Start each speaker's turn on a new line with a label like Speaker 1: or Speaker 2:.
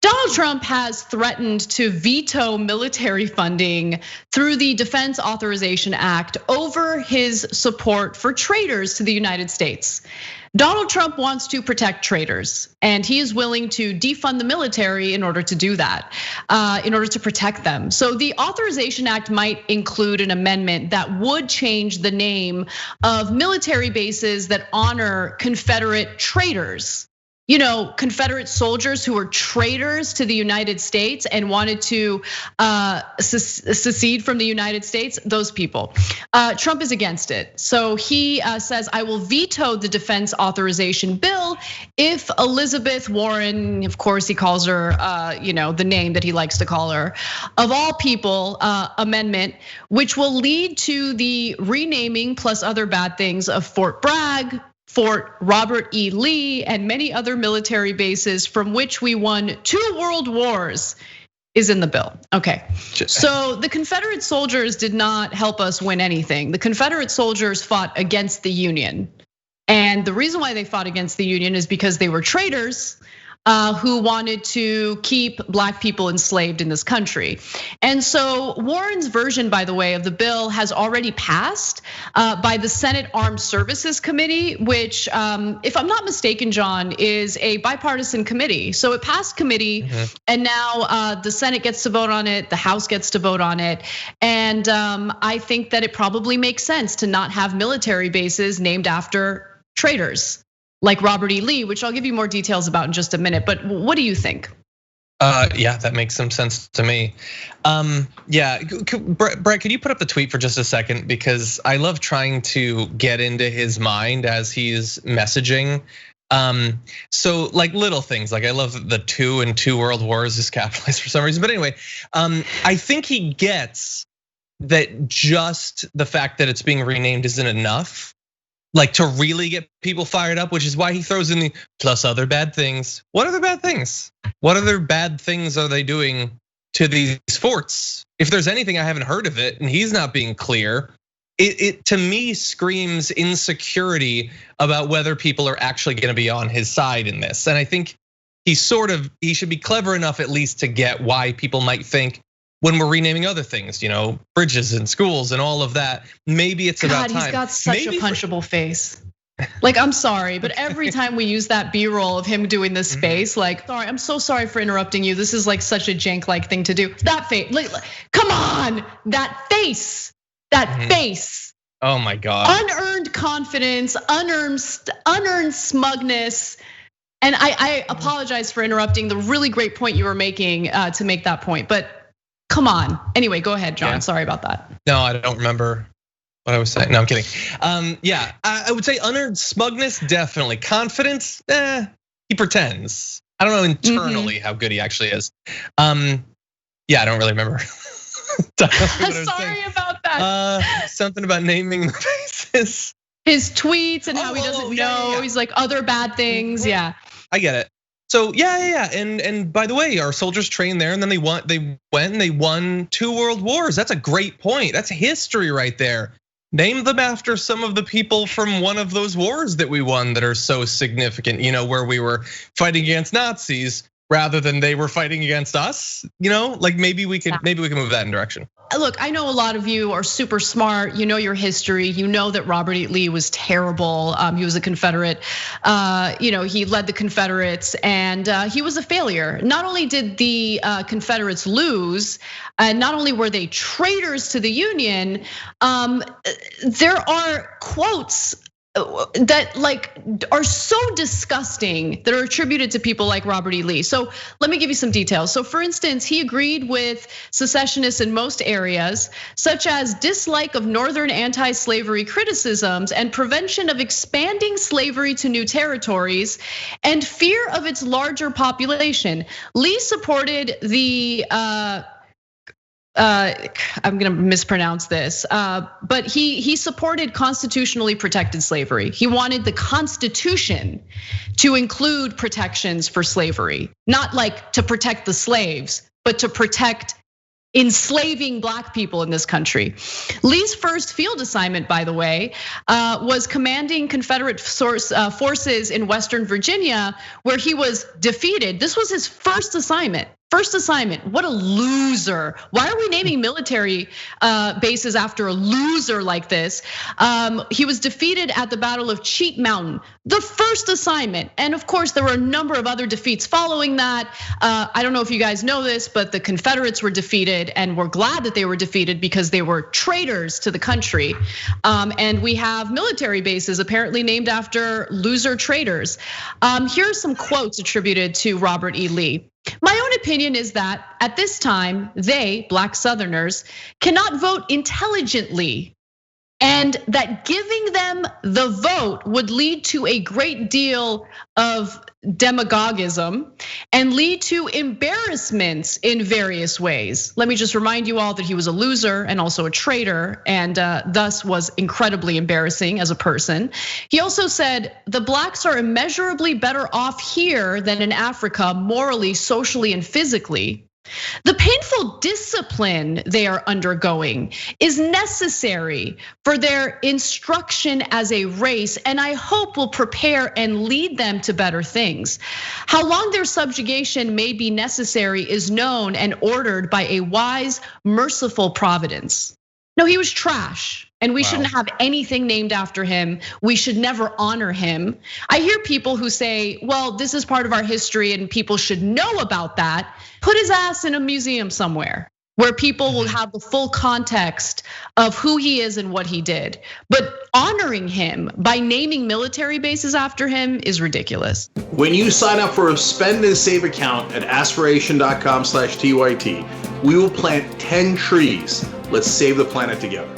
Speaker 1: Donald Trump has threatened to veto military funding through the Defense Authorization Act over his support for traitors to the United States. Donald Trump wants to protect traitors, and he is willing to defund the military in order to do that, in order to protect them. So the Authorization Act might include an amendment that would change the name of military bases that honor Confederate traitors. Confederate soldiers who were traitors to the United States and wanted to secede from the United States, those people. Trump is against it. So he says, I will veto the defense authorization bill if Elizabeth Warren, of course he calls her the name that he likes to call her, of all people, amendment, which will lead to the renaming plus other bad things of Fort Bragg, Fort Robert E. Lee, and many other military bases from which we won 2 world wars is in the bill. Okay, so the Confederate soldiers did not help us win anything. The Confederate soldiers fought against the Union. And the reason why they fought against the Union is because they were traitors who wanted to keep black people enslaved in this country. And so Warren's version, by the way, of the bill has already passed by the Senate Armed Services Committee, which, if I'm not mistaken, John, is a bipartisan committee. So it passed committee, and now the Senate gets to vote on it, the House gets to vote on it. And I think that it probably makes sense to not have military bases named after traitors like Robert E. Lee, which I'll give you more details about in just a minute. But what do you think?
Speaker 2: Yeah, that makes some sense to me. Yeah, Brett, could you put up the tweet for just a second? Because I love trying to get into his mind as he's messaging. So like little things, like I love the 2 and 2 world wars is capitalized for some reason. But anyway, I think he gets that just the fact that it's being renamed isn't enough. Like to really get people fired up, which is why he throws in the plus other bad things. What other bad things? What other bad things are they doing to these forts? If there's anything, I haven't heard of it, and he's not being clear. It to me screams insecurity about whether people are actually going to be on his side in this. And I think he should be clever enough at least to get why people might think, when we're renaming other things, bridges and schools and all of that, maybe it's about time.
Speaker 1: He's got such a punchable face. Like, I'm sorry, but every time we use that B-roll of him doing this face, like, sorry, I'm so sorry for interrupting you. This is like such a jank-like thing to do. That face, come on, that face, face.
Speaker 2: Oh my God.
Speaker 1: Unearned confidence, unearned smugness. And I apologize for interrupting the really great point you were making to make that point, but come on. Anyway, go ahead, John. Sorry about that.
Speaker 2: No, I don't remember what I was saying. No, I'm kidding. Yeah, I would say unearned smugness, definitely. Confidence, he pretends. I don't know internally how good he actually is. Yeah, I don't really remember.
Speaker 1: Sorry about that.
Speaker 2: Something about naming the faces.
Speaker 1: His tweets and how he doesn't know. Yeah. He's like other bad things. Yeah.
Speaker 2: I get it. So yeah, and by the way, our soldiers trained there, and then they won 2 world wars. That's a great point. That's history right there. Name them after some of the people from one of those wars that we won that are so significant. Where we were fighting against Nazis rather than they were fighting against us. Like maybe we could move that in direction.
Speaker 1: Look, I know a lot of you are super smart. You know your history. You know that Robert E. Lee was terrible. He was a Confederate. He led the Confederates, and he was a failure. Not only did the Confederates lose, and not only were they traitors to the Union, there are quotes that are so disgusting that are attributed to people like Robert E. Lee. So let me give you some details. So for instance, he agreed with secessionists in most areas, such as dislike of Northern anti-slavery criticisms and prevention of expanding slavery to new territories and fear of its larger population. Lee supported the I'm gonna mispronounce this, but he supported constitutionally protected slavery. He wanted the Constitution to include protections for slavery, not like to protect the slaves, but to protect enslaving Black people in this country. Lee's first field assignment, by the way, was commanding Confederate forces in Western Virginia, where he was defeated. This was his first assignment. What a loser. Why are we naming military bases after a loser like this? He was defeated at the Battle of Cheat Mountain, the first assignment. And of course, there were a number of other defeats following that. I don't know if you guys know this, but the Confederates were defeated, and we're glad that they were defeated because they were traitors to the country. And we have military bases apparently named after loser traitors. Here are some quotes attributed to Robert E. Lee. My own opinion is that at this time, they, Black Southerners, cannot vote intelligently, and that giving them the vote would lead to a great deal of demagogism and lead to embarrassments in various ways. Let me just remind you all that he was a loser and also a traitor, and thus was incredibly embarrassing as a person. He also said, the Blacks are immeasurably better off here than in Africa, morally, socially, and physically. The painful discipline they are undergoing is necessary for their instruction as a race, and I hope will prepare and lead them to better things. How long their subjugation may be necessary is known and ordered by a wise, merciful providence. No, he was trash. And we shouldn't have anything named after him. We should never honor him. I hear people who say, well, this is part of our history and people should know about that. Put his ass in a museum somewhere where people will have the full context of who he is and what he did. But honoring him by naming military bases after him is ridiculous.
Speaker 3: When you sign up for a spend and save account at aspiration.com/TYT, we will plant 10 trees. Let's save the planet together.